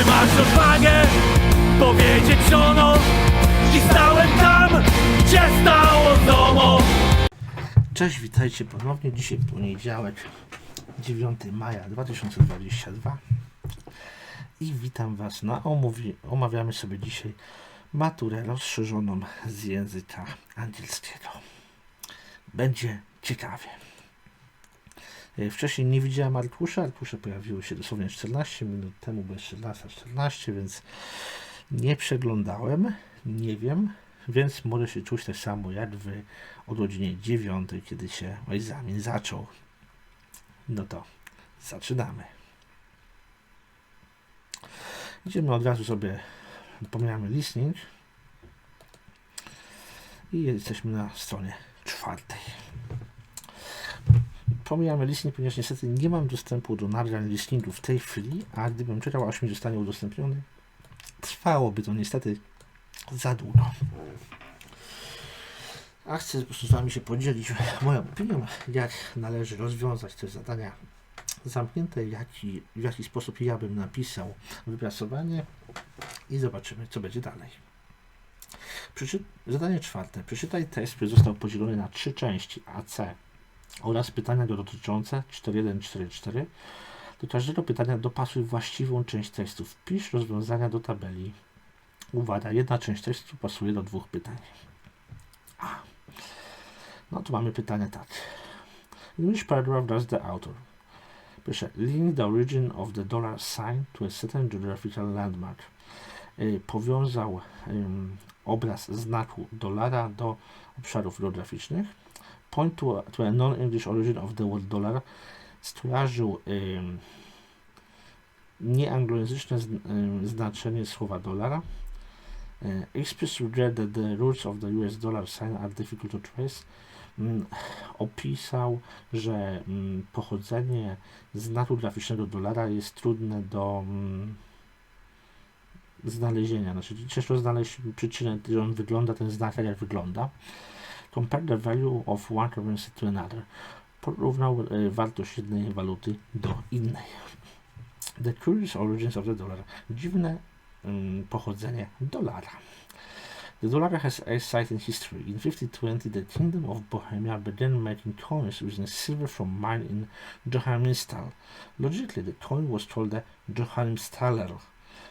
Czy masz odwagę powiedzieć żono? I stałem tam, gdzie stało ZOMO. Cześć, witajcie ponownie. Dzisiaj poniedziałek, 9 maja 2022 i witam Was na omawiamy sobie dzisiaj maturę rozszerzoną z języka angielskiego. Będzie ciekawie. Wcześniej nie widziałem arkusza. Arkusze pojawiły się dosłownie 14 minut temu, bo jeszcze 14, więc nie przeglądałem, nie wiem, więc może się czuć tak samo jak Wy o godzinie 9, kiedy się egzamin zaczął. No to zaczynamy. Idziemy od razu sobie, pomijamy listening i jesteśmy na stronie 4. Pomijamy listening, ponieważ niestety nie mam dostępu do nagrań listeningu w tej chwili, a gdybym czekał, aż mi zostanie udostępniony, trwałoby to niestety za długo. A chcę po prostu z Wami się podzielić moją opinią, jak należy rozwiązać te zadania zamknięte, w jaki sposób ja bym napisał wypracowanie i zobaczymy, co będzie dalej. Zadanie 4. Przeczytaj tekst, który został podzielony na 3 części AC oraz pytania dotyczące 4.1.4.4. Do każdego pytania dopasuj właściwą część tekstu. Wpisz rozwiązania do tabeli. Uwaga, jedna część tekstu pasuje do 2 pytań. No tu mamy pytanie tak. In which paragraph does the author? Proszę, link the origin of the dollar sign to a certain geographical landmark. Powiązał obraz znaku dolara do obszarów geograficznych. Point to a non-English origin of the word dollar. Skojarzył nieanglojęzyczne znaczenie słowa dolara. Express regret that the roots of the US dollar sign are difficult to trace. Opisał, że pochodzenie znaku graficznego dolara jest trudne do znalezienia. Znaczy, ciężko znaleźć przyczynę, że on wygląda, ten znak jak wygląda. Compare the value of one currency to another. Porównał wartość jednej waluty do innej. The curious origins of the dollar. Dziwne pochodzenie dolara. The dollar has a site in history. In 1520, the Kingdom of Bohemia began making coins using silver from mine in Jezyk. Logically, the coin was called the Jezyk,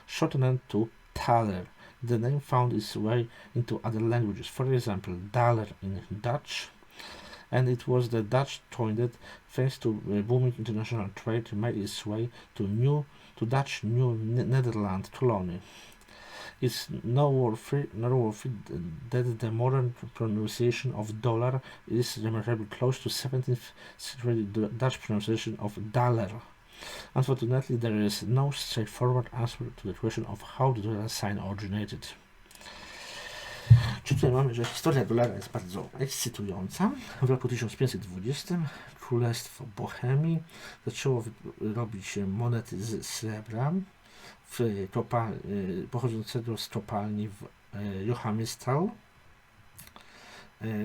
shortened to thaler. The name found its way into other languages, for example, daler in Dutch, and it was the Dutch coin that, thanks to booming international trade, made its way to Dutch New Netherland colony. It's noteworthy that the modern pronunciation of dollar is remarkably close to 17th century Dutch pronunciation of daler. Unfortunately, there is no straightforward answer to the question of how the dollar sign originated. Czy tutaj mamy, że historia dolara jest bardzo ekscytująca. W roku 1520 Królestwo Bohemii zaczęło robić monety z srebra pochodzącego z kopalni w Youngadults.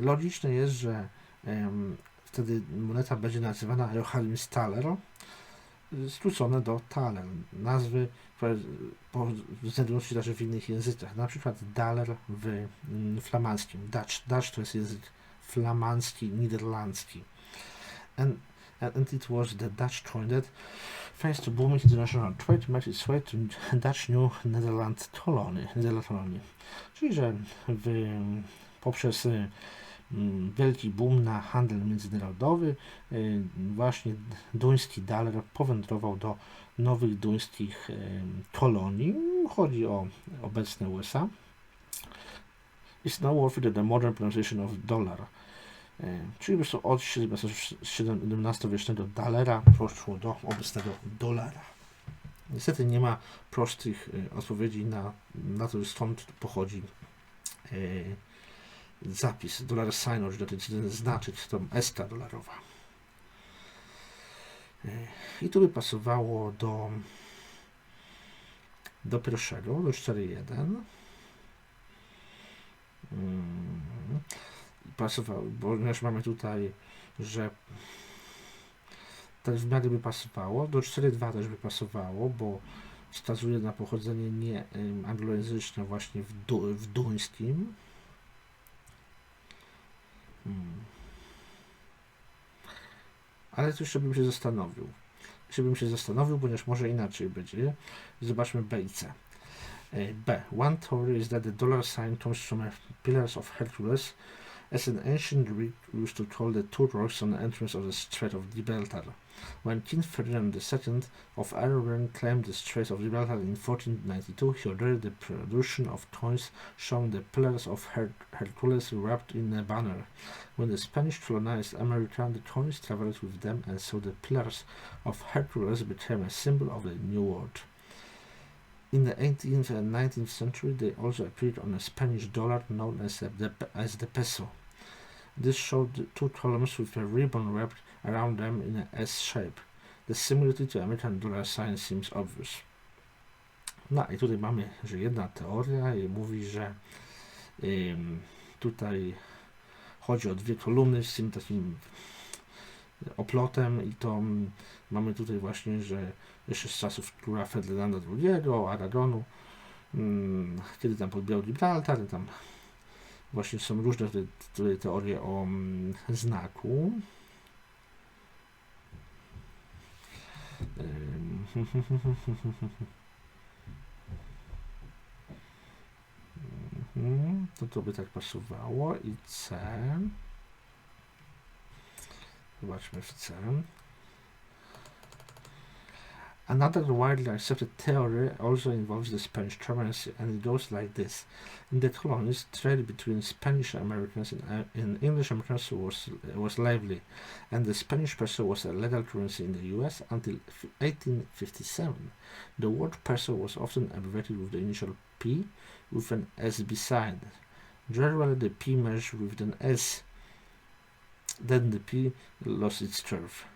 Logiczne jest, że wtedy moneta będzie nazywana Youngadults, skrócone do thaler. Nazwy, które znajdują się też w innych językach, na przykład daler w flamandzkim. Dutch to jest język flamandzki, niderlandzki. And it was the Dutch coin that, thanks to booming international trade, made its way to Dutch New Netherland colony. Czyli, że poprzez wielki boom na handel międzynarodowy właśnie duński daler powędrował do nowych duńskich kolonii. Chodzi o obecne USA. It's noteworthy that the modern pronunciation of dollar, czyli po prostu od XVII-wiecznego dalera poszło do obecnego dolara. Niestety nie ma prostych odpowiedzi na to, skąd pochodzi zapis dollar sign, że to znaczyć to eska dolarowa. I tu by pasowało do pierwszego, do 4.1. Pasowało, ponieważ mamy tutaj, że tak w miarę by pasowało, do 4.2 też by pasowało, bo wskazuje na pochodzenie nie anglojęzyczne właśnie w duńskim. Ale to jeszcze bym się zastanowił. Ponieważ może inaczej będzie. Zobaczmy B i C. B. One theory is that the dollar sign comes from a pillars of Hercules, as an ancient Greek used to call the two rocks on the entrance of the Strait of Gibraltar. When King Ferdinand II of Aragon claimed the Strait of Gibraltar in 1492, he ordered the production of coins showing the pillars of Hercules wrapped in a banner. When the Spanish colonized America, the coins traveled with them, and so the pillars of Hercules became a symbol of the New World. In the 18th and 19th century, they also appeared on a Spanish dollar known as the peso. This showed two columns with a ribbon wrapped around them in an S shape. The similarity to American dollar sign seems obvious. No i tutaj mamy, że jedna teoria mówi, że tutaj chodzi o dwie kolumny z tym takim oplotem i to mamy tutaj właśnie, że jeszcze z czasów króla Ferdynanda II, Aragonu, kiedy tam podbijał Gibraltar, tam właśnie są różne tutaj teorie o znaku. To by tak pasowało. I C. Zobaczmy w C. Another widely accepted theory also involves the Spanish currency, and it goes like this. In the colonies, trade between Spanish Americans and English Americans was lively, and the Spanish peso was a legal currency in the US until 1857. The word peso was often abbreviated with the initial P with an S beside. Gradually the P merged with an S, then the P lost its curve,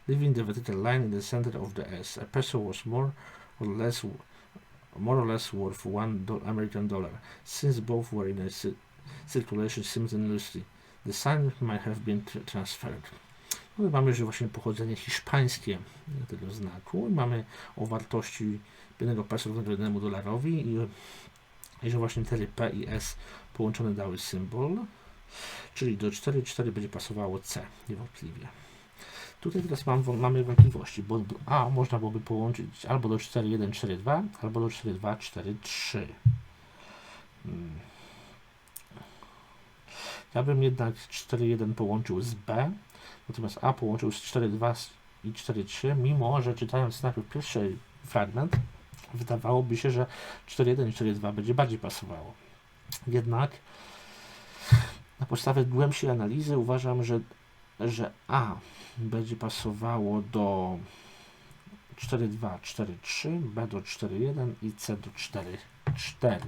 leaving the vertical line in the center of the S. A peso was more or less worth $1 American dollar, since both were in a circulation simultaneously. The sign might have been transferred. No, mamy, że właśnie pochodzenie hiszpańskie tego znaku. Mamy o wartości jednego peso równego jednemu dolarowi i że właśnie litery P i S połączone dały symbol. Czyli do 4,4 będzie pasowało C, niewątpliwie. Tutaj teraz mamy wątpliwości, bo A można byłoby połączyć albo do 4,1,4,2, albo do 4,2,4,3. Ja bym jednak 4,1 połączył z B, natomiast A połączył z 4,2 i 4,3, mimo że czytając najpierw pierwszy fragment, wydawałoby się, że 4,1 i 4,2 będzie bardziej pasowało. Jednak na podstawie głębszej analizy uważam, że A będzie pasowało do 4,2, 4,3, B do 4,1 i C do 4,4.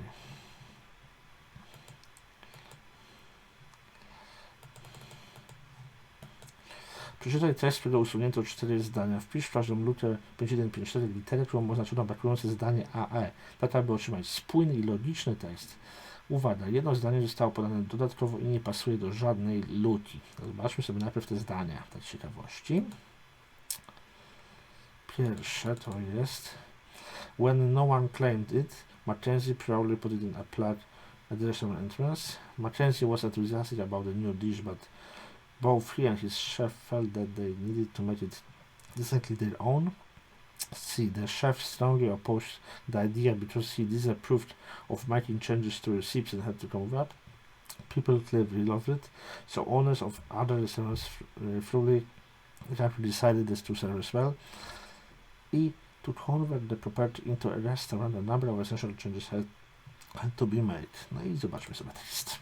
Przeczytaj tekst, którego usunięto 4 zdania. Wpisz w każdą lukę 5154 literę, którą oznaczono brakujące zdanie AE, tak aby otrzymać spójny i logiczny tekst. Uwaga, jedno zdanie zostało podane dodatkowo i nie pasuje do żadnej luki. Zobaczmy sobie najpierw te zdania, tak z ciekawości. Pierwsze to jest When no one claimed it, Mackenzie proudly put it in a plaque at the restaurant entrance. Mackenzie was enthusiastic about the new dish, but both he and his chef felt that they needed to make it distinctly their own. C. The chef strongly opposed the idea because he disapproved of making changes to recipes and had to come with that. People clearly loved it, so owners of other restaurants fully decided this to serve as well. E. To convert the property into a restaurant, a number of essential changes had to be made. No i zobaczmy sobie tekst.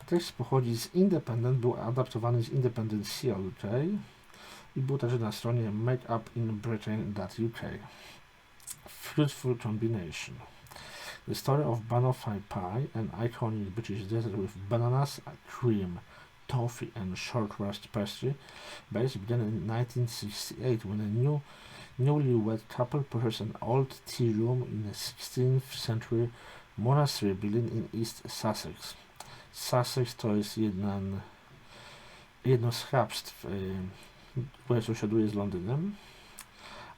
Tekst pochodzi z Independent, był adaptowany z Independent UK i był także na stronie makeupinnbritain.uk. Fruitful combination. The story of banoffee pie, an iconic British dessert with bananas, cream, toffee and short rust pastry base began in 1968 when a newlywed couple purchased an old tea room in a 16th century monastery building in East Sussex. Sussex to jest jedno z hrabstw, które sąsiaduje z Londynem,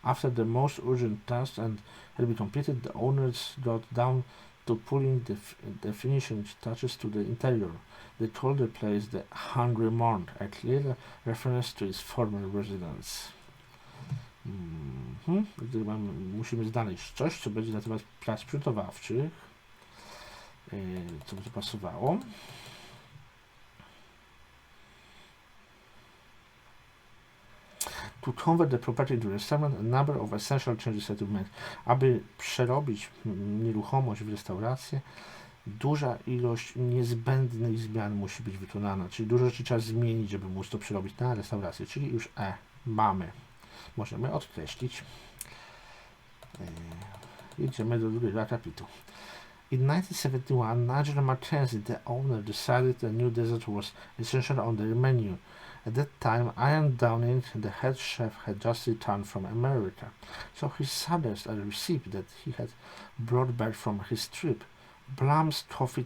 After the most urgent task had been completed, the owners got down to putting the finishing touches to the interior. They called the place the Hungry Mount, a clear reference to its former residence. Musimy znaleźć coś, co będzie na temat prac przygotowawczych, co by to pasowało. To convert the property into restaurant, a number of essential changes had to be made. Aby przerobić nieruchomość w restaurację, duża ilość niezbędnych zmian musi być wykonana, czyli dużo rzeczy trzeba zmienić, żeby móc to przerobić na restaurację, czyli już mamy. Możemy odkreślić. Jedziemy do drugiego akapitu. In 1971, Nigel Mackenzie, the owner, decided a new dessert was essential on their menu. At that time, Ian Downing, the head chef, had just returned from America, so he suggested a recipe that he had brought back from his trip: Blum's toffee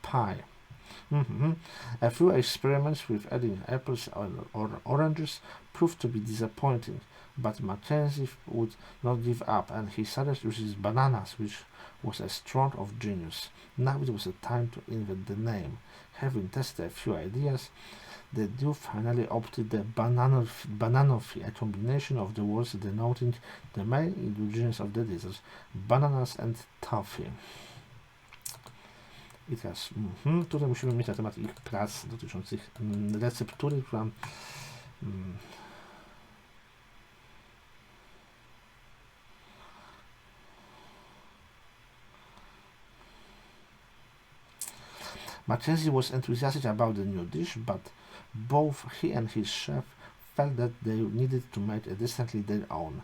pie. A few experiments with adding apples or oranges proved to be disappointing, but Mackenzie would not give up, and he suggested using bananas, which was a stroke of genius. Now it was a time to invent the name. Having tested a few ideas, the duo finally opted the bananoffee, a combination of the words denoting the main ingredients of the dessert, bananas and toffee. I teraz tutaj musimy mieć na temat ich prac dotyczących receptury, która Mackenzie was enthusiastic about the new dish, but both he and his chef felt that they needed to make it distinctly their own.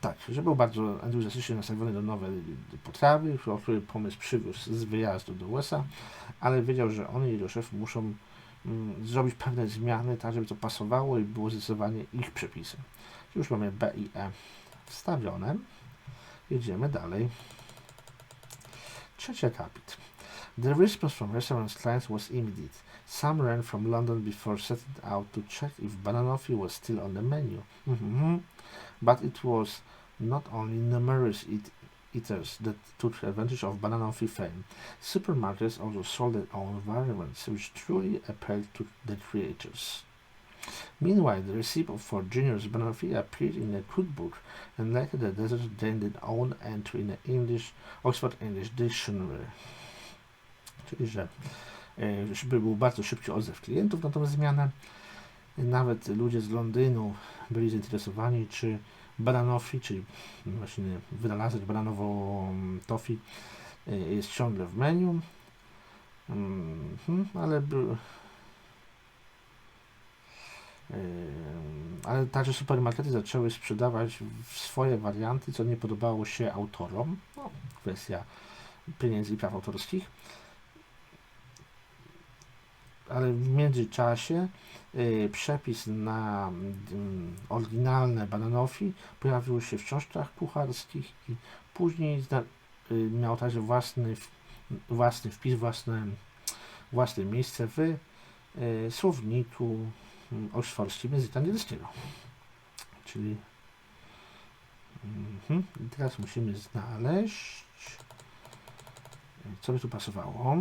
Tak, że był bardzo entuzjastycznie nastawiony do nowej potrawy, który pomysł przywiózł z wyjazdu do USA, ale wiedział, że on i jego szef muszą zrobić pewne zmiany, tak żeby to pasowało i było zdecydowanie ich przepisem. Już mamy B i E wstawione. Jedziemy dalej. Trzeci akapit. The response from restaurant clients was immediate. Some ran from London before setting out to check if banoffee was still on the menu. But it was not only numerous eaters that took advantage of banoffee fame. Supermarkets also sold their own variants, which truly appealed to the creators. Meanwhile, the recipe for Junior's banoffee appeared in a cookbook, and later the dessert gained its own entry in the Oxford English Dictionary. Czyli, że był bardzo szybki odzew klientów na tą zmianę. Nawet ludzie z Londynu byli zainteresowani, czy banoffee, czyli właśnie wynalazek bananowo-toffee jest ciągle w menu. Ale także supermarkety zaczęły sprzedawać swoje warianty, co nie podobało się autorom. Kwestia pieniędzy i praw autorskich. Ale w międzyczasie przepis na oryginalne banoffee pojawił się w książkach kucharskich i później miał także własny wpis, własne miejsce w słowniku oksfordzkim języka angielskiego. Czyli teraz musimy znaleźć, co by tu pasowało.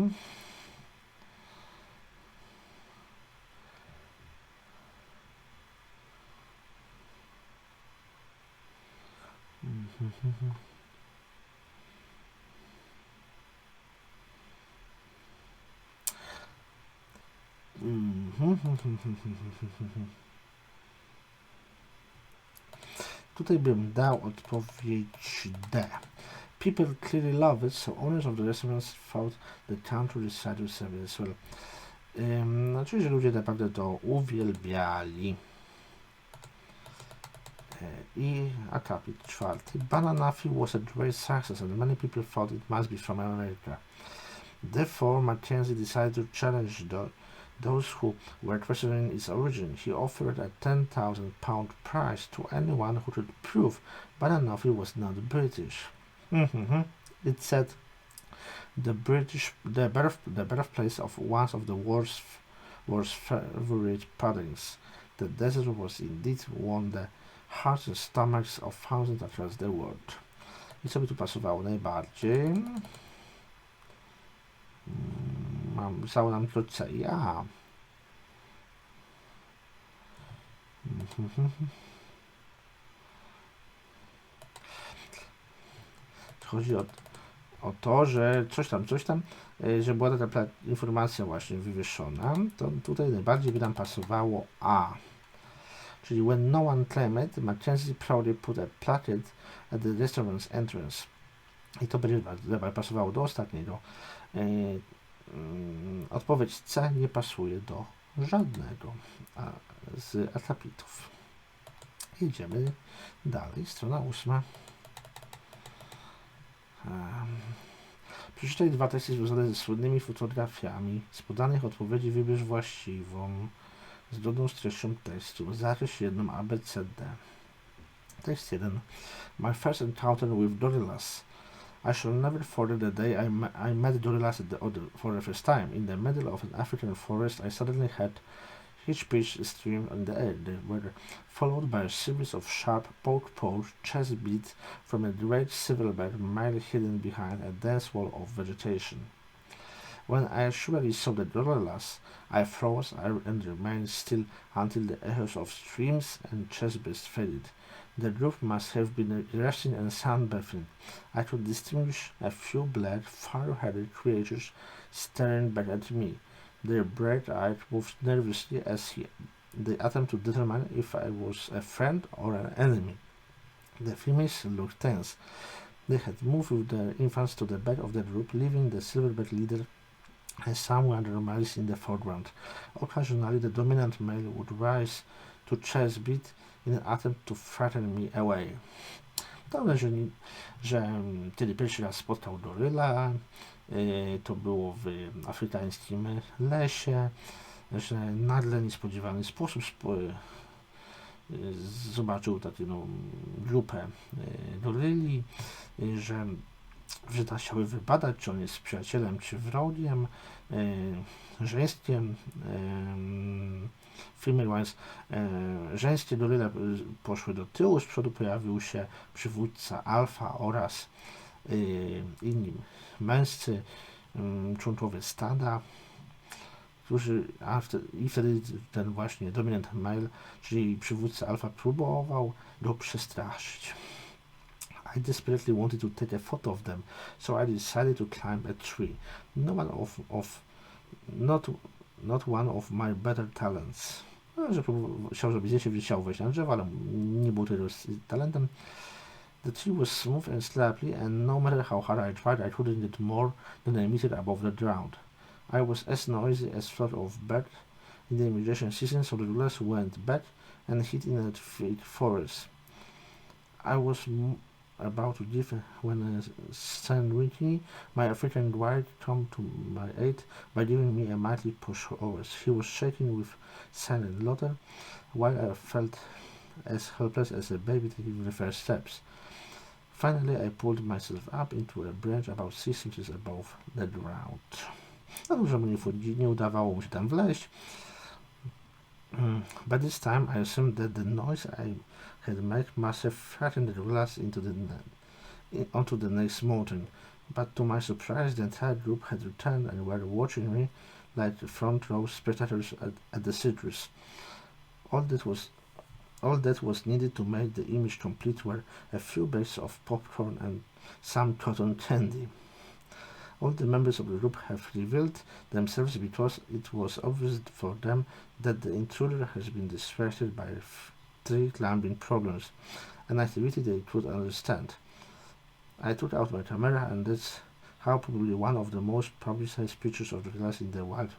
Tutaj bym dał odpowiedź D. People clearly love it, so owners of the restaurants thought the country decided to serve it as well. Czyli, że ludzie naprawdę to uwielbiali. I akapit czwarty. Banoffee was a great success and many people thought it must be from America. Therefore, Mackenzie decided to challenge those who were questioning its origin. He offered a £10,000 prize to anyone who could prove banoffee was not British. It said the birthplace of one of the world's favorite puddings. The dessert was indeed won the hearts and stomachs of thousands across the world. I co by tu pasowało najbardziej? Pisało nam to Ayia. Chodzi o to, że coś tam, że była ta informacja właśnie wywieszona, to tutaj najbardziej by nam pasowało A. Czyli when no one claimed, Mackenzie proudly put a placard at the restaurant's entrance. I to będzie pasowało do ostatniego. Odpowiedź C nie pasuje do żadnego z akapitów. Jedziemy dalej, strona 8. Przeczytaj 2 teksty związane ze słynnymi fotografiami. Z podanych odpowiedzi wybierz właściwą, zgodną z treścią tekstu. Zakreśl jedną ABCD. Tekst 1. My first encounter with gorillas. I shall never forget the day I met gorillas for the first time. In the middle of an African forest, I suddenly heard each pitch stream in the air. They were followed by a series of sharp poke-poke chest beats from a great silverback mile hidden behind a dense wall of vegetation. When I actually saw the gorillas, I froze and remained still until the echoes of screams and chest beats faded. The group must have been resting and sunbathing. I could distinguish a few black, far-headed creatures staring back at me. Their bright eyes moved nervously as they attempted to determine if I was a friend or an enemy. The females looked tense. They had moved with their infants to the back of the group, leaving the silverback leader and some other males in the foreground. Occasionally, the dominant male would rise to chest beat in an attempt to frighten me away. Dobrze, że kiedy pierwszy raz spotkał goryla, to było w afrykańskim lesie, że nagle niespodziewany sposób zobaczył taką grupę goryli, że chciały wybadać, czy on jest przyjacielem, czy wrogiem, żeńskiem, żeńskie goryle poszły do tyłu, z przodu pojawił się przywódca alfa oraz inni męscy członkowie stada, i wtedy ten właśnie dominant male, czyli przywódca alfa, próbował go przestraszyć. I desperately wanted to take a photo of them, so I decided to climb a tree. Not one of my better talents. Że chciał zrobić zdjęcie, chciał wejść na drzewo, ale nie był tego talentem. The tree was smooth and slippery, and no matter how hard I tried, I couldn't get more than a meter above the ground. I was as noisy as flock of birds in the immigration season, so the gorillas went back and hid in a thick forest. I was about to give when Sandwichy, my African guide, came to my aid by giving me a mighty push over. He was shaking with sand and laughter, while I felt as helpless as a baby taking the first steps. Finally, I pulled myself up into a branch about 6 inches above the ground. No dobrze, nie udawało mu się tam wleźć. By this time, I assumed that the noise I had made must have frightened the gorillas onto the next mountain. But to my surprise, the entire group had returned and were watching me like front row spectators at the circus. All that was needed to make the image complete were a few bags of popcorn and some cotton candy. All the members of the group have revealed themselves because it was obvious for them that the intruder has been distracted by 3 climbing problems, an activity they could understand. I took out my camera, and that's how probably one of the most publicized pictures of gorillas in the wild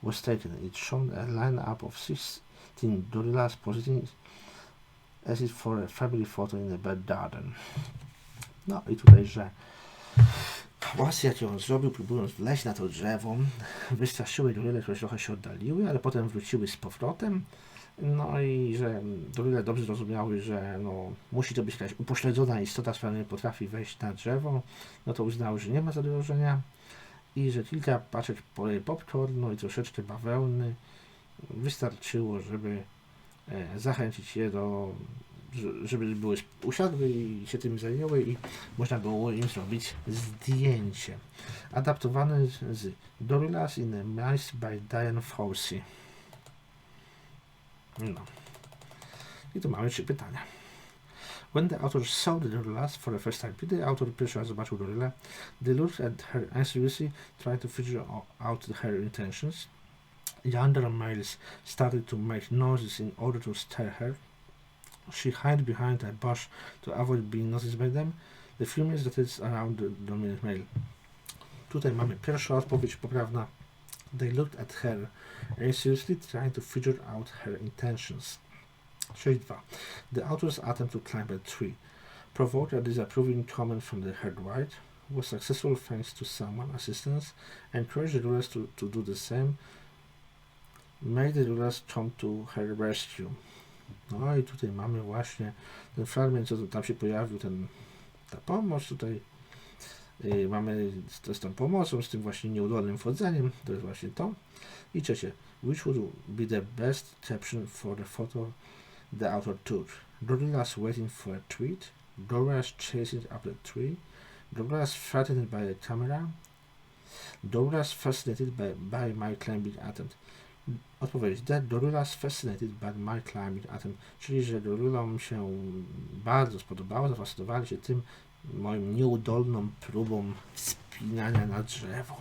was taken. It showed a line-up of 16 gorillas posing as if for a family photo in a back garden. No i tutaj, że hałas jaki on zrobił, próbując wleźć na to drzewo, wystraszyły goryle, które trochę się oddaliły, ale potem wróciły z powrotem. No i że goryle dobrze zrozumiały, że musi to być jakaś upośledzona istota, która nie potrafi wejść na drzewo, no to uznały, że nie ma zagrożenia i że kilka paczek popcornu i troszeczkę bawełny wystarczyło, żeby zachęcić je do żeby były usiadły i się tym zajęły i można było im zrobić zdjęcie. Adaptowane z Gorillas in a Maze by Diane Fossey. No. I tu mamy 3 pytania. When the author saw the gorillas for the first time, kiedy autor pierwszy raz zobaczył gorillę, they looked at her anxiously, trying to figure out her intentions. Younger males started to make noises in order to scare her. She hid behind a bush to avoid being noticed by them. The females that is around the dominant male. Tutaj mamy pierwsza odpowiedź poprawna. They looked at her anxiously, trying to figure out her intentions. 6.2. The author's attempt to climb a tree provoked a disapproving comment from the head wife, was successful thanks to someone's assistance, encouraged the rulers to do the same, made the rulers come to her rescue. No i tutaj mamy właśnie ten fragment, co tam się pojawił, ta pomoc tutaj. Mamy to z tą pomocą, z tym właśnie nieudolnym wchodzeniem, to jest właśnie to. I trzecie, which would be the best caption for the photo the author took? Gorillas waiting for a treat, gorillas chasing up the tree, gorillas frightened by a camera, gorillas fascinated by my climbing attempt. Odpowiedź D. Gorillas fascinated by my climbing attempt, czyli że gorillom się bardzo spodobało, zafascynowali się tym moim nieudolną próbą wspinania na drzewo.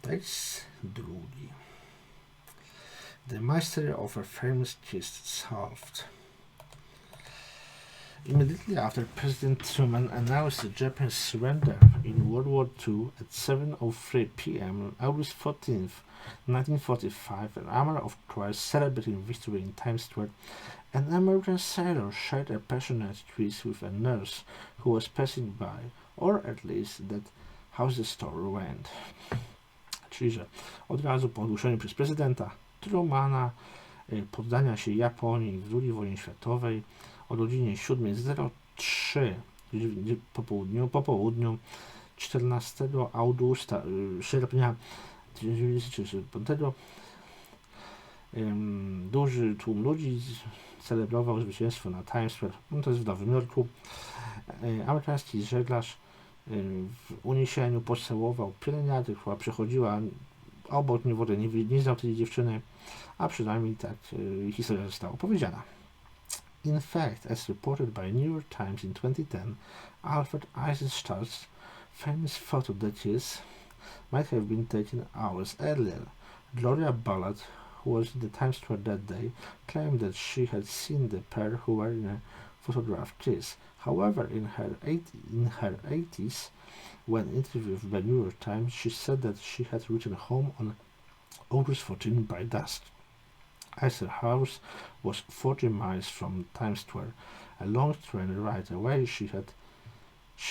Tekst drugi. The mystery of a famous kiss solved. Immediately after President Truman announced the Japanese surrender in World War II at 7:03 p.m. on August 14th, 1945, an army of cars celebrating victory in Times Square, an American sailor shared a passionate kiss with a nurse who was passing by, or at least that's how the story went. Czyli, że od razu po ogłoszeniu przez prezydenta Trumana poddania się Japonii w II wojnie światowej o godzinie 7:03 po południu 14 sierpnia 1945 duży tłum ludzi celebrował zwycięstwo na Times Square, no to jest w Nowym Jorku. Amerykański żeglarz w uniesieniu pocałował pielęgniarkę, która przechodziła obok nie wodę, nie znał tej dziewczyny, a przynajmniej tak historia została opowiedziana. In fact, as reported by New York Times in 2010, Alfred Eisenstadt's famous photo that kiss might have been taken hours earlier. Gloria Ballard, who was in the Times Square that day, claimed that she had seen the pair who were in a photographed kiss. However, in her 80s, when interviewed by New York Times, she said that she had returned home on August 14 by dusk. As her house was 40 miles from Times Square, a long train ride away, she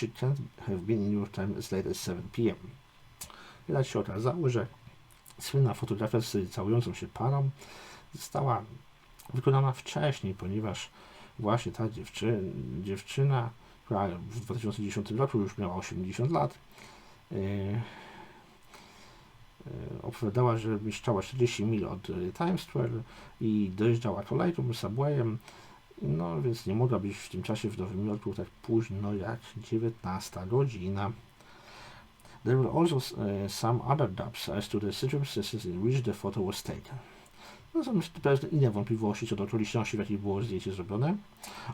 can't have been in New York Times as late as 7 p.m. Jednak się okazało, że słynna fotografia z całującą się parą została wykonana wcześniej, ponieważ właśnie ta dziewczyna, która w 2010 roku już miała 80 lat, opowiadała, że mieszkała 40 mil od Times Square i dojeżdżała kolejką, subwayem, no więc nie mogła być w tym czasie w Nowym Jorku tak późno jak 19 godzina. There were also some other doubts as to the circumstances in which the photo was taken. No, są pewne inne wątpliwości co do okoliczności, w jakich było zdjęcie zrobione.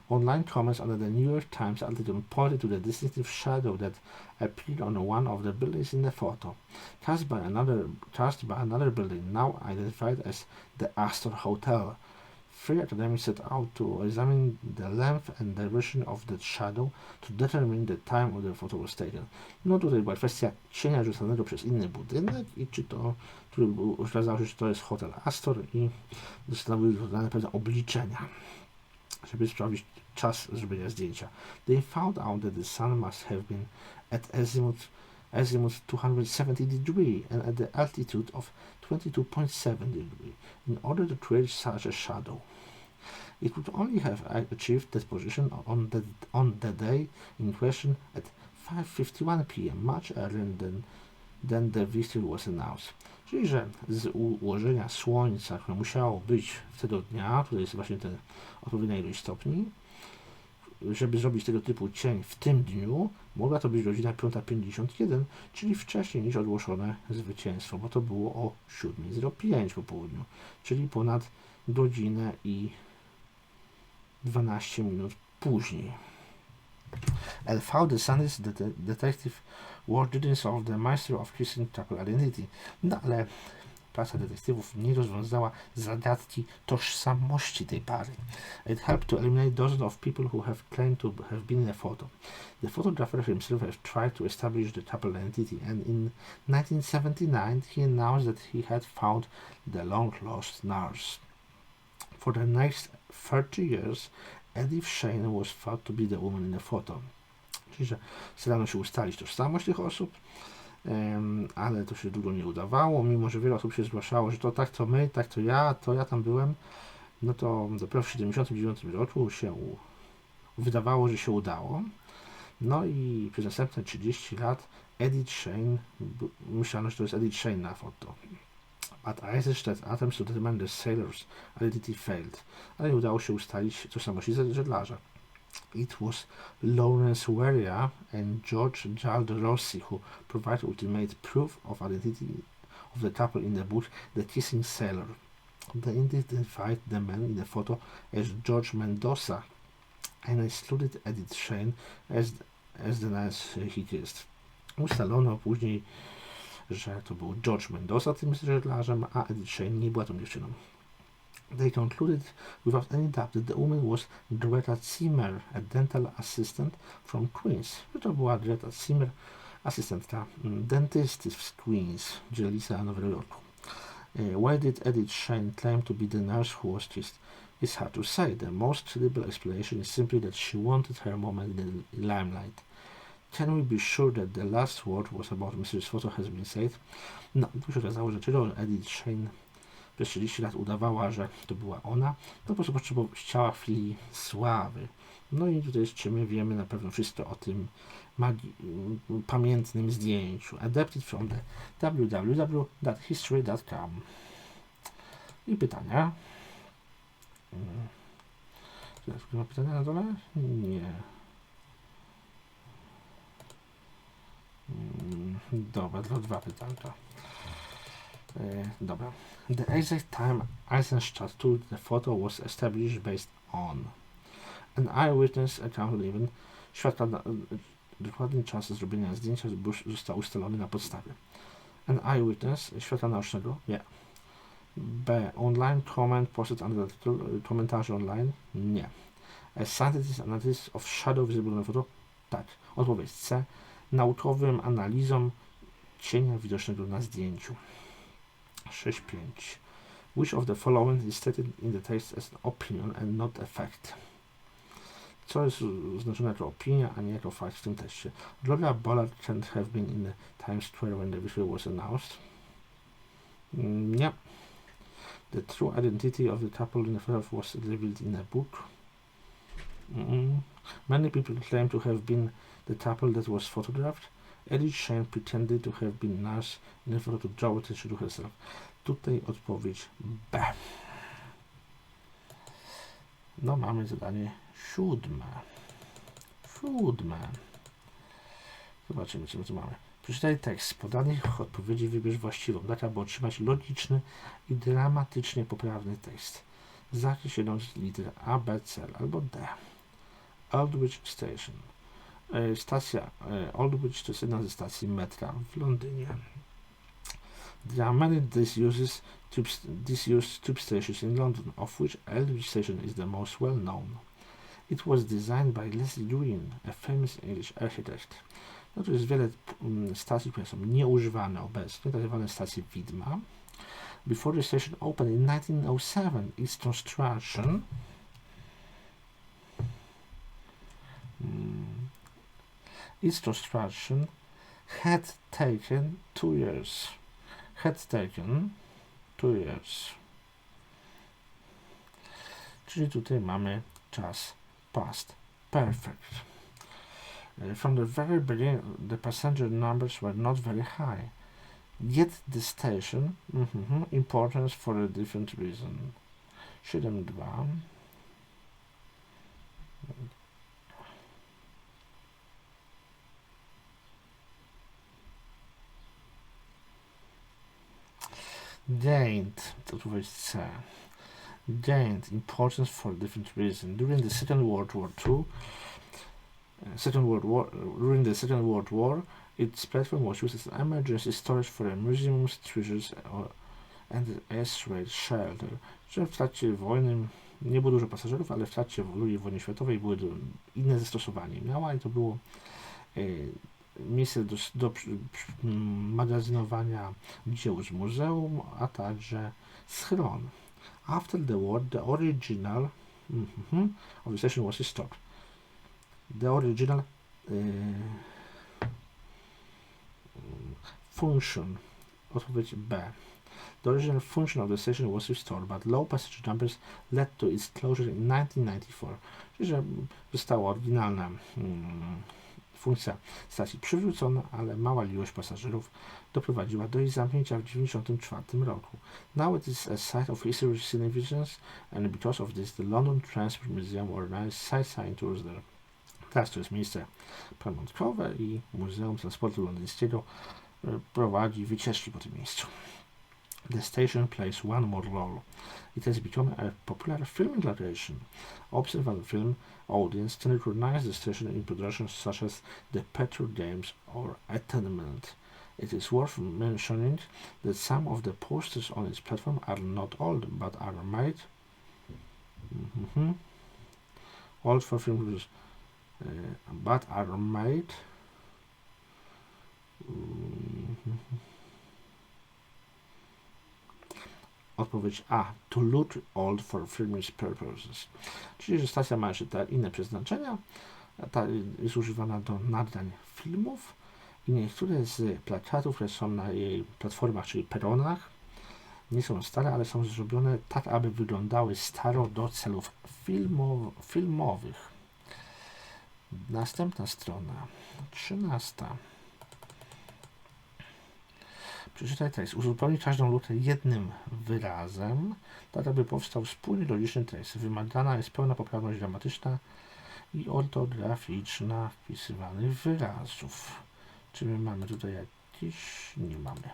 Online comments under the New York Times article pointed to the distinctive shadow that appeared on one of the buildings in the photo, cast by another building now identified as the Astor Hotel. 3 academics set out to examine the length and direction of that shadow to determine the time of the photo was taken. No tutaj była kwestia cienia rzucanego przez inny budynek i czy to, który okazało się, że to jest hotel Astor i zostały wykonane pewne obliczenia, żeby sprawdzić czas zrobienia zdjęcia. They found out that the sun must have been at azimuth 270 degree and at the altitude of 22.7 degree in order to create such a shadow. It could only have achieved that position on the day in question at 5:51 p.m., much earlier than then the visit was announced. Czyli, że z ułożenia słońca, które musiało być tego dnia, tutaj jest właśnie ten odpowiednia ilość stopni, żeby zrobić tego typu cień w tym dniu, mogła to być godzina 5:51, czyli wcześniej niż ogłoszone zwycięstwo, bo to było o 7:05 po południu, czyli ponad godzinę i 12 minut później. LV, the Sundays detective work didn't solve the mystery of kissing couple identity. No ale praca detektywów nie rozwiązała zagadki tożsamości tej pary. It helped to eliminate dozens of people who have claimed to have been in a photo. The photographer himself has tried to establish the couple identity, and in 1979 he announced that he had found the long-lost nurse. For the next 30 years, Edith Shane was thought to be the woman in the photo. Czyli, że starano się ustalić tożsamość tych osób, ale to się długo nie udawało, mimo że wiele osób się zgłaszało, że to tak to my, tak to ja tam byłem, no to dopiero w 1979 roku się wydawało, że się udało. No i przez następne 30 lat Edith Shane, myślano, że to jest Edith Shane na foto. But Eisenstadt's attempts to determine the sailor's identity failed, ale nie udało się ustalić tożsamości żeglarza. It was Lawrence Ayia and George Rossi who provided ultimate proof of identity of the couple in the book The Kissing Sailor. They identified the man in the photo as George Mendoza and excluded Edith Shane as the nurse he kissed. Ustalono później, że to był George Mendoza tym żeglarzem, a Edith Shane nie była tą dziewczyną. They concluded without any doubt that the woman was Greta Zimmer, a dental assistant from Queens. To była Greta Zimmer, asystentka dentysty z Queens, dzielnica Nowego Jorku. Why did Edith Shane claim to be the nurse who was kissed? It's hard to say. The most credible explanation is simply that she wanted her moment in the limelight. Can we be sure that the last word was about Mrs. Photo has been said? No, tu się okazało, że czego Edith Shane przez 30 lat udawała, że to była ona, to po prostu chciała chwili sławy. No i tutaj jeszcze my wiemy na pewno wszystko o tym pamiętnym zdjęciu. Adapted from the www.history.com. I pytania. Czy ma pytania na dole? Nie. Dobra, dwa pytanka. Dobra. The exact time Eisenstadt took the photo was established based on an eyewitness account even świadka dokładny czas zrobienia zdjęcia został ustalony na podstawie an eyewitness świadka naocznego, nie. B. Online comment posted under komentarze online, nie. A scientist analysis of shadow visible on the photo, tak. Odpowiedź C. Naukowym analizom cienia widocznego na zdjęciu. 6.5. Which of the following is stated in the text as an opinion and not a fact? Co jest oznaczone jako opinia, a nie jako fakt w tym tekście? Gloria Bollard can't have been in the Times Square when the victory was announced. Nie. The true identity of the couple in the photograph was revealed in a book. Many people claim to have been the couple that was photographed. Edith Shane pretended to have been nurse in the photo to draw attention to herself. Tutaj odpowiedź B. No mamy zadanie 7. Zobaczymy, co tu mamy. Przeczytaj tekst. Z podanych odpowiedzi wybierz właściwą, tak aby otrzymać logiczny i dramatycznie poprawny tekst. Zakreś jedną z liter A, B, C albo D. Aldwych Station. Stacja Aldwych to jest jedna ze stacji metra w Londynie. There are many disused tube stations in London, of which Aldwych Station is the most well known. It was designed by Leslie Green, a famous English architect. No to jest wiele stacji, które są nieużywane obecnie, tak zwane stacje widma. Before the station opened in 1907, its construction had taken 2 years. Czyli tutaj mamy czas past perfect. From the very beginning, the passenger numbers were not very high. Yet the station importance for a different reason. 7.2. Gained, to odpowiedź C. Gained importance for a different reason. During the Second World War, its platform was used as an emergency storage for museums, treasures, and as raid shelter. Że w trakcie wojny nie było dużo pasażerów, ale w trakcie II wojny światowej były inne zastosowanie miała i to było miejsce do magazynowania dzieł z muzeum, a także schron. After the war, the original of the station was restored. The original function, odpowiedź B. The original function of the station was restored, but low passenger numbers led to its closure in 1994. Czyli, że została oryginalna funkcja stacji przywrócona, ale mała ilość pasażerów doprowadziła do jej zamknięcia w 1994 roku. Now it is a site of historic significance, and because of this the London Transport Museum organized sightseeing tours there. Teraz to jest miejsce pamiątkowe i Muzeum Transportu Londyńskiego prowadzi wycieczki po tym miejscu. The station plays one more role. It has become a popular filming location. Observant film audience can recognize the station in productions such as The Petrol Games or Attainment. It is worth mentioning that some of the posters on its platform are not old, but are made old for film producers, but are made odpowiedź A. To look old for filming purposes. Czyli, że stacja ma jeszcze te inne przeznaczenia. Ta jest używana do nagrań filmów i niektóre z plakatów, które są na jej platformach, czyli peronach, nie są stare, ale są zrobione tak, aby wyglądały staro do celów filmowych. Następna strona. 13. Przeczytaj tekst. Uzupełnij każdą lutę jednym wyrazem, tak aby powstał spójny, logiczny tekst. Wymagana jest pełna poprawność gramatyczna i ortograficzna wpisywanych wyrazów. Czy my mamy tutaj jakiś? Nie mamy.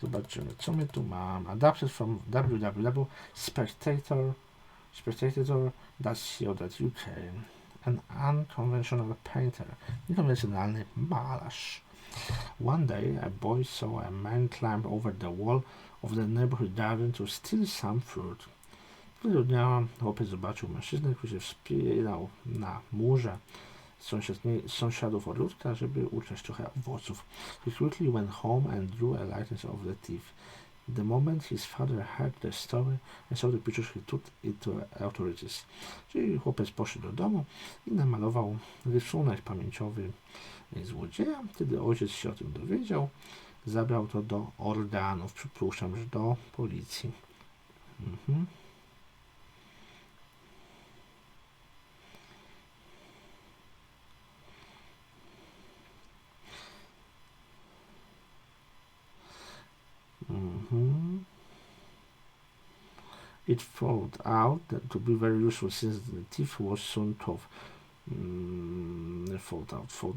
Zobaczymy, co my tu mamy. Adapted from www.spectator.co.uk. An unconventional painter. Niekonwencjonalny malarz. One day, a boy saw a man climb over the wall of the neighborhood garden to steal some fruit. Którego dnia chłopiec zobaczył mężczyznę, który się wspinał na murze sąsiadów ogródka, żeby ukraść trochę owoców. He quickly went home and drew a likeness of the thief. The moment his father heard the story and saw the pictures, he took it to authorities. Czyli chłopiec poszedł do domu i namalował rysunek pamięciowy złodzieja. Wtedy ojciec się o tym dowiedział, zabrał to do organów, przypuszczam, że do policji. It found out that to be very useful since the thief was soon tough.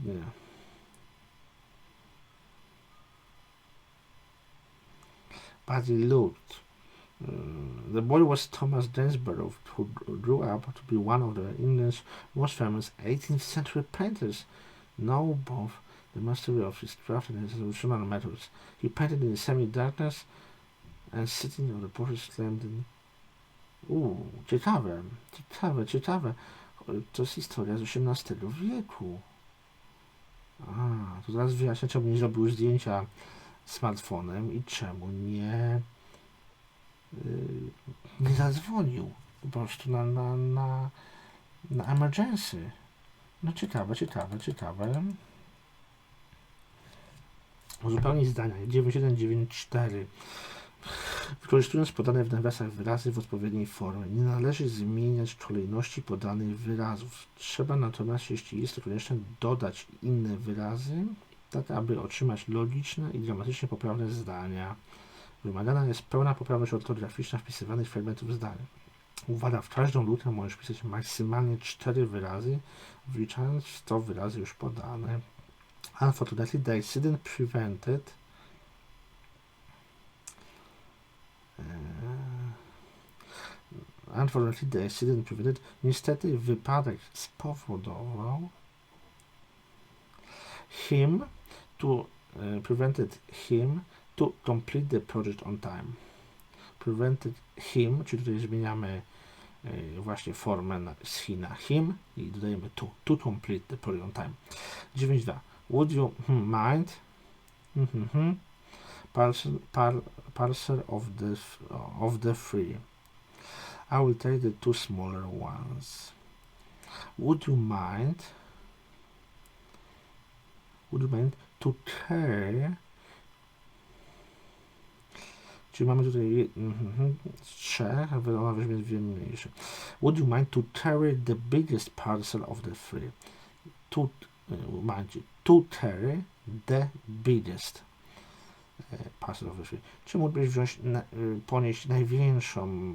Nie. But he looked. The boy was Thomas Gainsborough, who grew up to be one of the England's most famous 18th century painters. Know both the mastery of his craft and his revolutionary methods. He painted in semi-darkness and sitting on the portrait claimed in... ciekawe. To jest historia z XVIII wieku. To zaraz wyjaśnię, czemu nie zrobił zdjęcia smartfonem i czemu nie zadzwonił po prostu na emergency. No ciekawe. Uzupełnij zdania. 9194. Wykorzystując podane w nawiasach wyrazy w odpowiedniej formie. Nie należy zmieniać kolejności podanych wyrazów. Trzeba natomiast, jeśli jest to konieczne, dodać inne wyrazy tak aby otrzymać logiczne i gramatycznie poprawne zdania. Wymagana jest pełna poprawność ortograficzna wpisywanych fragmentów zdania. Uwaga, w każdą literę możesz pisać maksymalnie 4 wyrazy, wliczając 100 wyrazy już podane. Unfortunately, the accident prevented niestety wypadek spowodował prevented him to complete the project on time. Prevented him, czyli tutaj zmieniamy właśnie formę z he na him i dodajemy to complete the project on time. 9.2. Would you mind parcel of the three? I will take the 2 smaller ones. Would you mind to carry? Czyli mamy tutaj z 3, ona weźmie 2 mniejsze. Would you mind to carry the biggest parcel of the three? To carry the biggest parcel of the three. Czy mógłbyś ponieść największą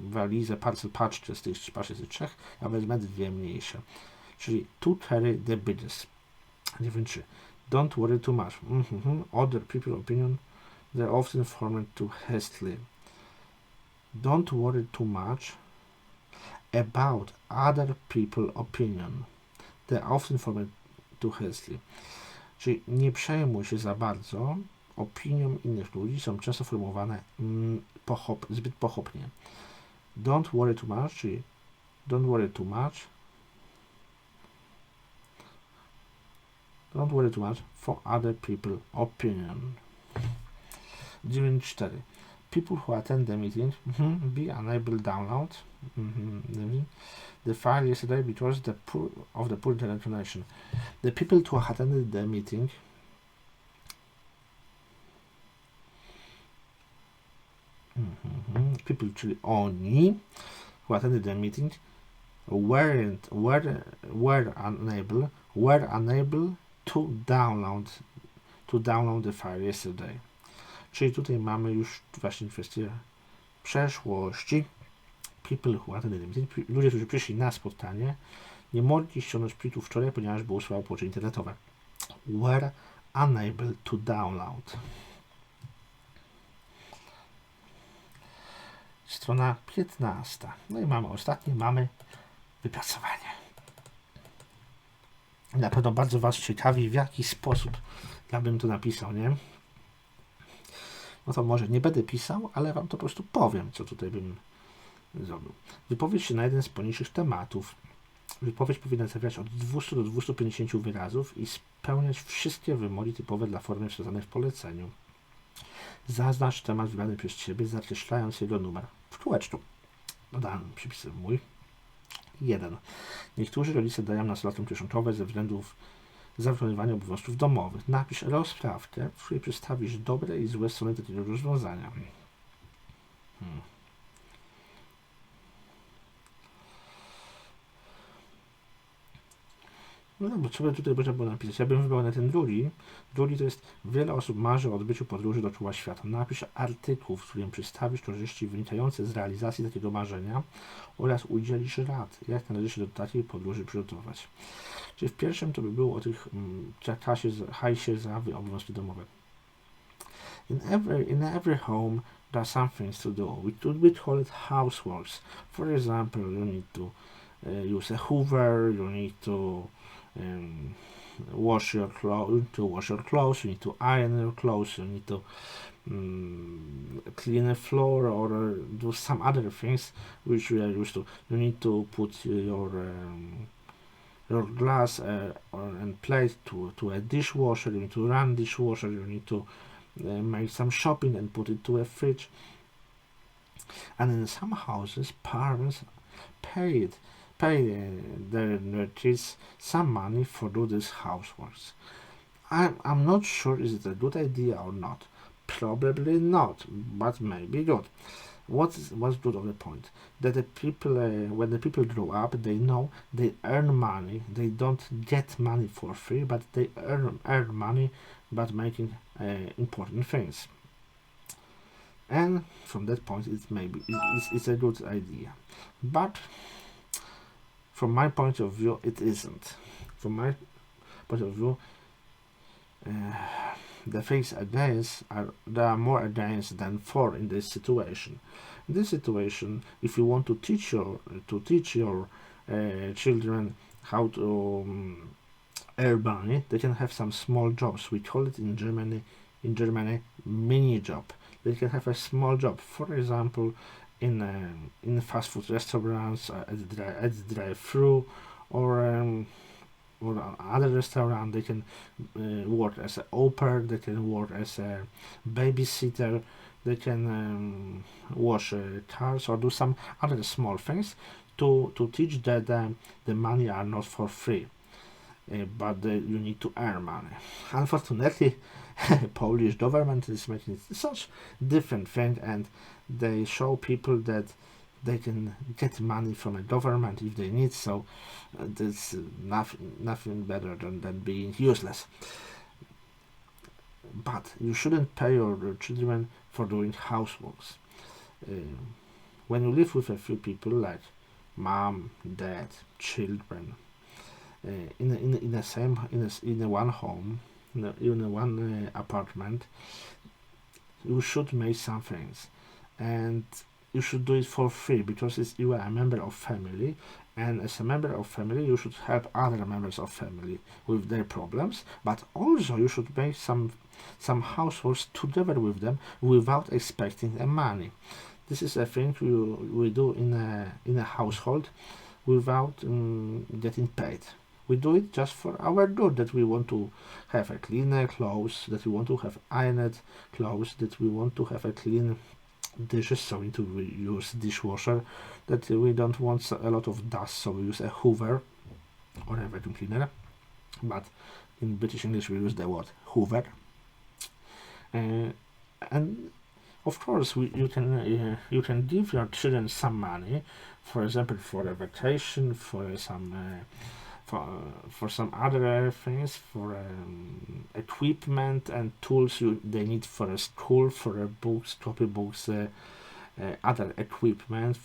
walizę, parcel paczkę z tych 3, a wezmę 2 mniejsze. Czyli to carry the biggest. 9.3. Don't worry too much. Other people's opinion, they're often formed too hastily. Don't worry too much about other people's opinion. They're often formed too hastily. Czyli nie przejmuj się za bardzo opinią innych ludzi, są często formułowane zbyt pochopnie. Don't worry too much, czyli don't worry too much. Don't worry too much for other people's opinion. 9.4. People who attend the meeting be unable to download the file yesterday because of the poor internet connection. The people who attended the meeting people, czyli oni who attended the meeting were unable to download the file yesterday. Czyli tutaj mamy już właśnie kwestię przeszłości. People who attended the meeting, ludzie, którzy przyszli na spotkanie, nie mogli ściągnąć plitu wczoraj, ponieważ było słabe połączenie internetowe. Were unable to download. Strona 15. No i mamy ostatnie, mamy wypracowanie. Na pewno bardzo Was ciekawi, w jaki sposób ja bym to napisał, nie? No to może nie będę pisał, ale Wam to po prostu powiem, co tutaj bym zrobił. Wypowiedź się na jeden z poniższych tematów. Wypowiedź powinna zawierać od 200 do 250 wyrazów i spełniać wszystkie wymogi typowe dla formy wskazanej w poleceniu. Zaznacz temat wybrany przez Ciebie, zakreślając jego numer. W kółeczku. Dodałem przypisem mój. 1. Niektórzy rodzice dają nastolatkom kieszonkowe ze względów za wykonywanie obowiązków domowych. Napisz rozprawkę, w której przedstawisz dobre i złe strony takiego rozwiązania. No bo co by tutaj można było napisać? Ja bym wybrał na ten drugi. Drugi to jest: wiele osób marzy o odbyciu podróży dookoła świata. Napisz artykuł, w którym przedstawisz korzyści wynikające z realizacji takiego marzenia oraz udzielisz rad, jak należy się do takiej podróży przygotować. Czyli w pierwszym to by było o tych hajsie za obowiązki domowe. In every home there are some things to do. We call it houseworks. For example, you need to use a hoover, you need to wash your clothes, you need to iron your clothes, you need to clean a floor or do some other things which you are used to. You need to put your glass and plate to a dishwasher, you need to run dishwasher, you need to make some shopping and put it to a fridge. And in some houses, parents pay their kids some money for do this housework. I'm not sure is it a good idea or not. Probably not, but maybe good. what's good of the point? That the people, when the people grow up, they know they earn money. They don't get money for free, but they earn money by making important things. And from that point, it's a good idea. But from my point of view, it isn't. From my point of view, the things against there are more against than for in this situation. In this situation, if you want to teach your children how to earn money, they can have some small jobs. We call it in Germany mini job. They can have a small job, for example, in fast food restaurants, at the drive-through, or other restaurant. They can work as an au pair, they can work as a babysitter, they can wash cars or do some other small things to teach that the money are not for free, but you need to earn money. Unfortunately, Polish government is making such different thing, and they show people that they can get money from a government if they need, so there's nothing better than being useless. But you shouldn't pay your children for doing houseworks. When you live with a few people like mom, dad, children, in one home, in one apartment, you should make some things, and you should do it for free, because you are a member of family, and as a member of family you should help other members of family with their problems, but also you should make some households together with them without expecting money. This is a thing we do in a household without getting paid. We do it just for our good, that we want to have a cleaner clothes, that we want to have ironed clothes, that we want to have a clean dishes, so we need to use dishwasher, that we don't want a lot of dust, so we use a hoover or a vacuum cleaner, but in British English we use the word hoover. And of course you can give your children some money, for example, for a vacation, for some other things, for equipment and tools they need for a school, for books, copybooks, other equipment,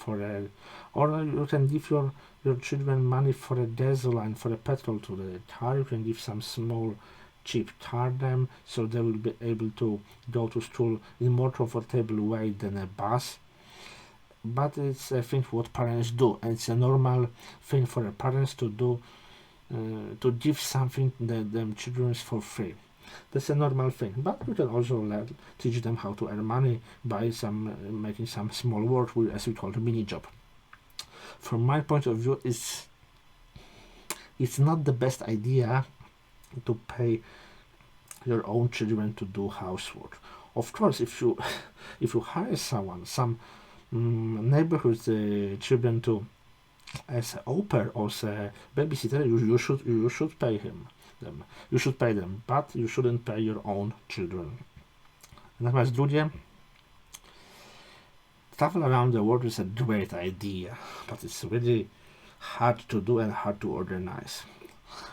or you can give your children money for a diesel and for a petrol to the car. You can give some small cheap car them, so they will be able to go to school in a more comfortable way than a bus. But it's a thing what parents do, and it's a normal thing for the parents to do, to give something them children for free. That's a normal thing, but you can also teach them how to earn money by making some small work, as we call it, mini job. From my point of view, it's not the best idea to pay your own children to do housework. Of course, if you hire some neighborhood children to as an au pair or as a babysitter, you should pay them. You should pay them, but you shouldn't pay your own children. Natomiast drugie, travel around the world is a great idea, but it's really hard to do and hard to organize.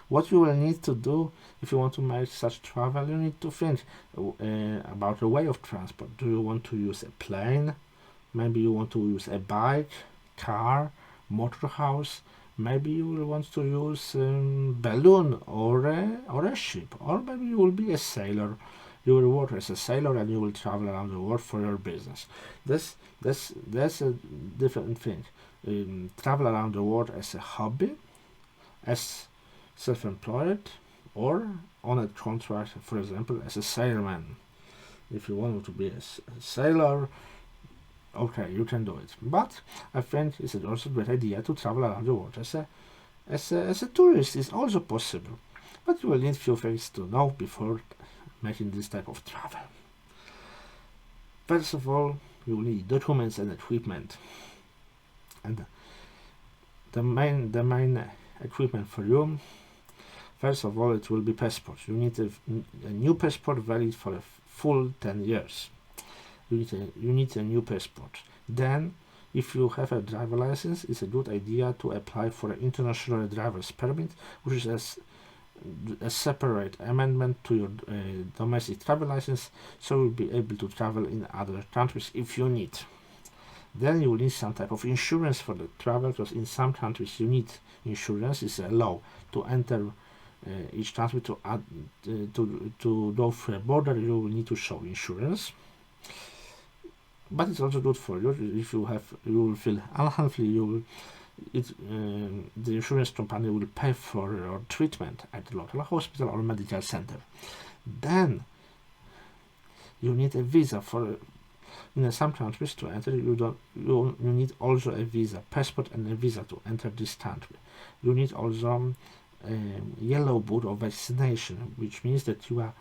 What you will need to do if you want to make such travel, you need to think about the way of transport. Do you want to use a plane? Maybe you want to use a bike, car, motor house. Maybe you will want to use balloon or a ship, or maybe you will be a sailor. You will work as a sailor and you will travel around the world for your business. That's a different thing. Travel around the world as a hobby, as self-employed, or on a contract, for example, as a sailorman. If you want to be a sailor, okay, you can do it. But I think it's also a great idea to travel around the world as a tourist. Is also possible, but you will need few things to know before making this type of travel. First of all, you will need documents and equipment, and the main equipment for you. First of all, it will be passport. You need a new passport valid for a full 10 years. you need a new passport. Then, if you have a driver license, it's a good idea to apply for an international driver's permit, which is a separate amendment to your domestic travel license, so you'll be able to travel in other countries if you need. Then you will need some type of insurance for the travel, because in some countries you need insurance. It's a law to enter each country, to go through a border. You will need to show insurance. But it's also good for you if you will feel unhealthy. The insurance company will pay for your treatment at the local hospital or medical center. Then you need a visa for. In some countries to enter, you need also a visa, passport and a visa to enter this country. You need also yellow book of vaccination, which means that you are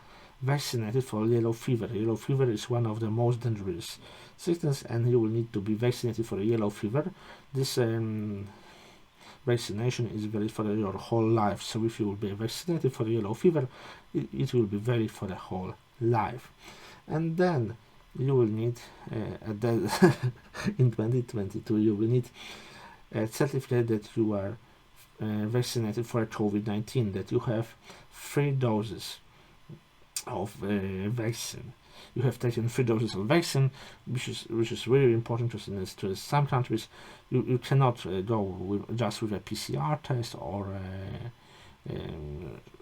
vaccinated for yellow fever. Yellow fever is one of the most dangerous sickness, and you will need to be vaccinated for yellow fever. This vaccination is valid for your whole life. So if you will be vaccinated for yellow fever, it will be valid for the whole life. And then you will need in 2022 you will need a certificate that you are vaccinated for COVID-19, that you have 3 doses of vaccine. You have taken 3 doses of vaccine, which is really important, because in some countries you cannot go just with a PCR test or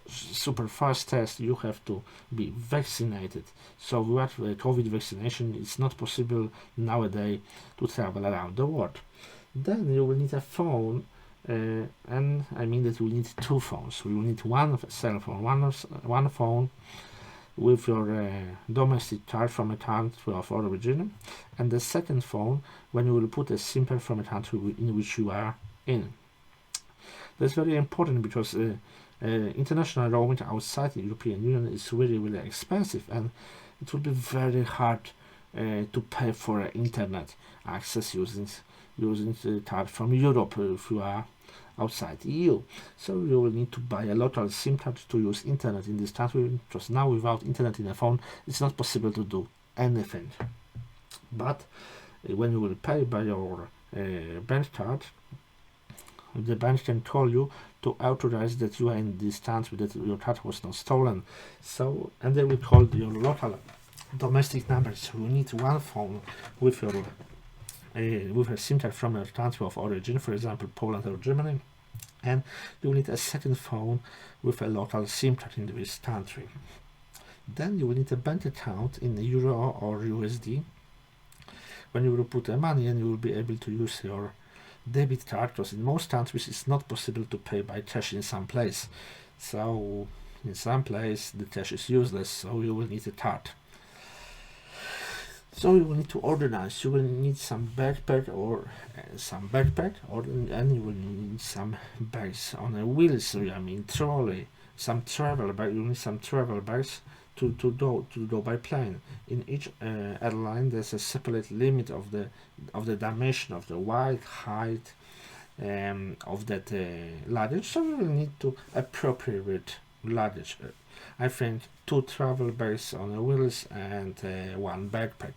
super fast test. You have to be vaccinated. So with COVID vaccination, it's not possible nowadays to travel around the world. Then you will need a phone, and I mean that you will need 2 phones. You will need one cell phone, one phone with your domestic card from a country of origin, and the second phone when you will put a SIM card from a country in which you are in. That's very important, because international roaming outside the European Union is really, really expensive, and it will be very hard to pay for internet access using the card from Europe if you are outside the EU. So you will need to buy a local SIM card to use internet in this country, because now without internet in a phone it's not possible to do anything. But when you will pay by your bank card, the bank can call you to authorize that you are in this country, that your card was not stolen. So, and they will call your local domestic numbers. So you need one phone with your with a SIM card from your country of origin, for example Poland or Germany, and you will need a second phone with a local SIM card in this country. Then you will need a bank account in Euro or USD. When you will put the money, and you will be able to use your debit card, because in most countries it's not possible to pay by cash in some place. So in some place the cash is useless, so you will need a card. So you will need to organize. You will need some backpack, and you will need some bags on a wheels. I mean trolley, some travel bag. You need some travel bags to go by plane. In each airline, there's a separate limit of the dimension of the weight, height of that luggage. So you will need to appropriate luggage. I think 2 travel bags on the wheels and 1 backpack.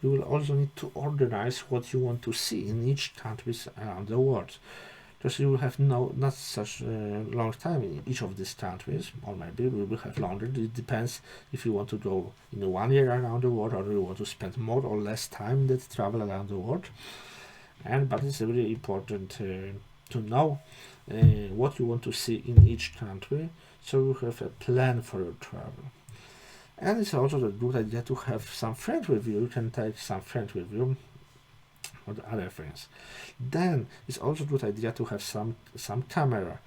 You will also need to organize what you want to see in each country around the world, because you will have not such a long time in each of these countries, or maybe you will have longer. It depends if you want to go in 1 year around the world, or you want to spend more or less time that travel around the world. But it's really important to know what you want to see in each country, so you have a plan for your travel. And it's also a good idea to have some friends with you. You can take some friends with you, or the other friends. Then it's also a good idea to have some camera.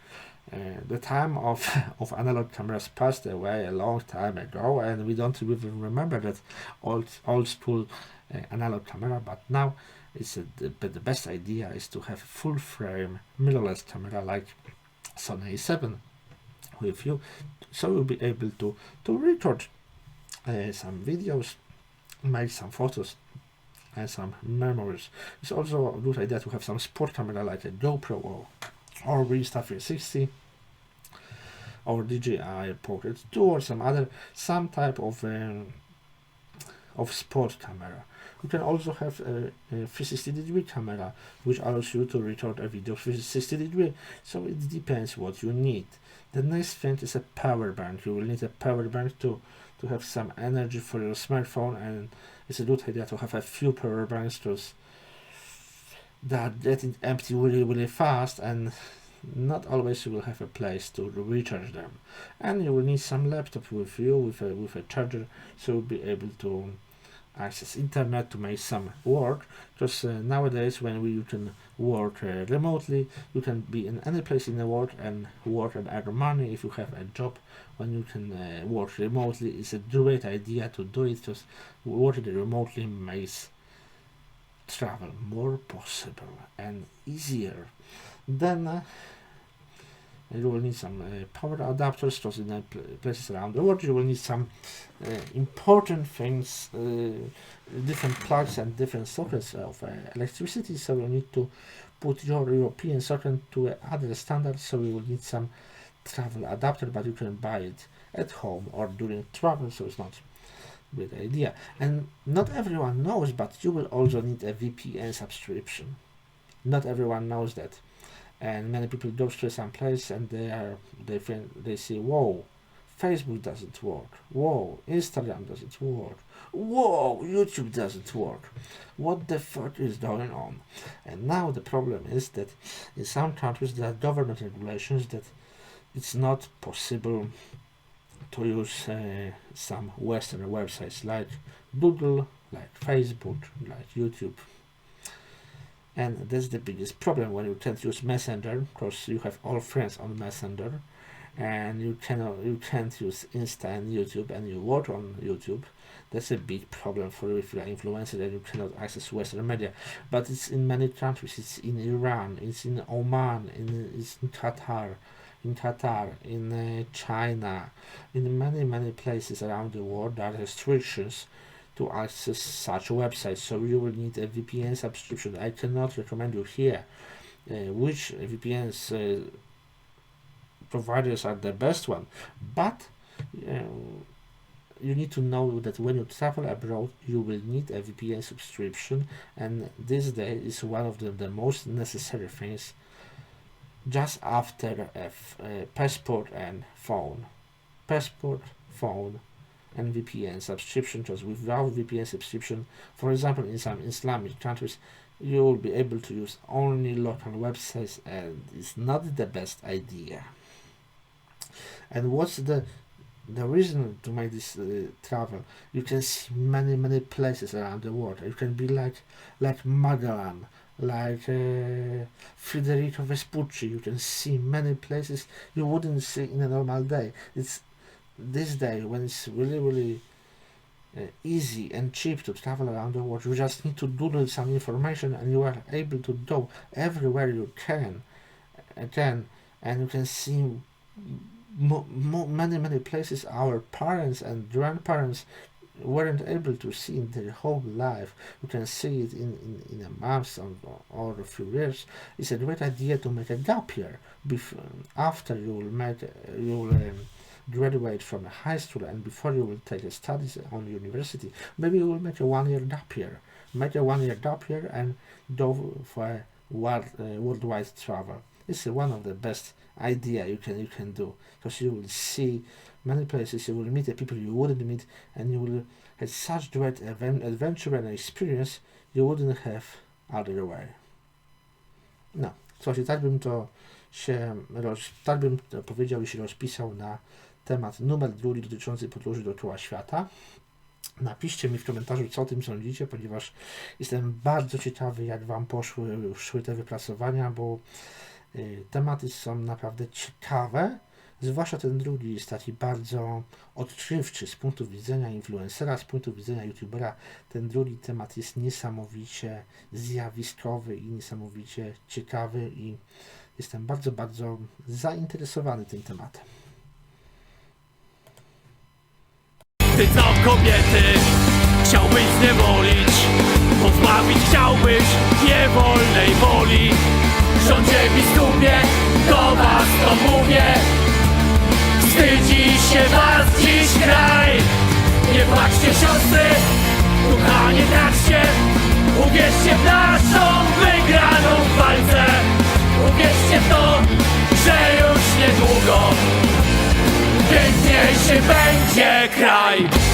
The time of analog cameras passed away a long time ago, and we don't even remember that old school analog camera. But now it's the best idea is to have full frame mirrorless camera like Sony A7 with you, so you'll be able to record some videos, make some photos and some memories. It's also a good idea to have some sport camera like a GoPro or Insta360 or DJI Pocket 2 or some type of of sport camera. You can also have a 360-degree camera, which allows you to record a video 360 degree. So it depends what you need. The next thing is a power bank. You will need a power bank to have some energy for your smartphone, and it's a good idea to have a few power banks because that getting empty really fast, and not always you will have a place to recharge them. And you will need some laptop with you with a charger, so you'll be able to access internet to make some work, because nowadays when you can work remotely, you can be in any place in the world and work and earn money. If you have a job when you can work remotely, it's a great idea to do it, because working remotely makes travel more possible and easier. Then you will need some power adapters, because in places around the world you will need some important things, different plugs and different sockets of electricity, so you need to put your European socket to other standards, so you will need some travel adapter, but you can buy it at home or during travel, so it's not a good idea. And not everyone knows, but you will also need a VPN subscription. Not everyone knows that. And many people go to some place and they say, whoa, Facebook doesn't work, whoa, Instagram doesn't work, whoa, YouTube doesn't work. What the fuck is going on? And now the problem is that in some countries there are government regulations that it's not possible to use some Western websites like Google, like Facebook, like YouTube. And that's the biggest problem when you can't use Messenger, because you have all friends on Messenger, and you can't use Insta and YouTube, and you work on YouTube. That's a big problem for you if you're an influencer and you cannot access Western media. But it's in many countries. It's in Iran, it's in Oman, it's in Qatar, in China, in many places around the world. There are restrictions to access such websites, so you will need a VPN subscription. I cannot recommend you here which VPNs providers are the best one, but you need to know that when you travel abroad you will need a VPN subscription, and this day is one of the most necessary things, just after a passport and phone. Passport, phone, and VPN subscription, because without VPN subscription, for example, in some Islamic countries, you will be able to use only local websites, and it's not the best idea. And what's the reason to make this travel? You can see many places around the world. You can be like Magellan, like Federico Vespucci. You can see many places you wouldn't see in a normal day. It's this day when it's really easy and cheap to travel around the world. You just need to Google some information and you are able to go everywhere you can, and you can see many places our parents and grandparents weren't able to see in their whole life. You can see it in a month or a few years. It's a great idea to make a gap year after you will graduate from high school and before you will take studies on university. Maybe you will make a 1 year gap year. Make a 1 year gap year and go for a worldwide travel. It's one of the best idea you can do, because you will see many places, you will meet the people you wouldn't meet, and you will have such great adventure and experience you wouldn't have otherwise. No, słuchajcie, tak bym to powiedział i się rozpisał na temat numer 2 dotyczący podróży dookoła świata. Napiszcie mi w komentarzu, co o tym sądzicie, ponieważ jestem bardzo ciekawy, jak wam szły te wypracowania, bo tematy są naprawdę ciekawe, zwłaszcza ten drugi jest taki bardzo odkrywczy z punktu widzenia influencera, z punktu widzenia youtubera. Ten drugi temat jest niesamowicie zjawiskowy i niesamowicie ciekawy i jestem bardzo zainteresowany tym tematem. Ty co kobiety chciałbyś zniewolić, pozbawić chciałbyś niewolnej woli. Rządzie biskupie, do was to mówię, wstydzi się was dziś kraj. Nie płaczcie siostry, Uwierzcie w naszą wygraną w walce. Uwierzcie w to, że już niedługo piękniejszy będzie kraj.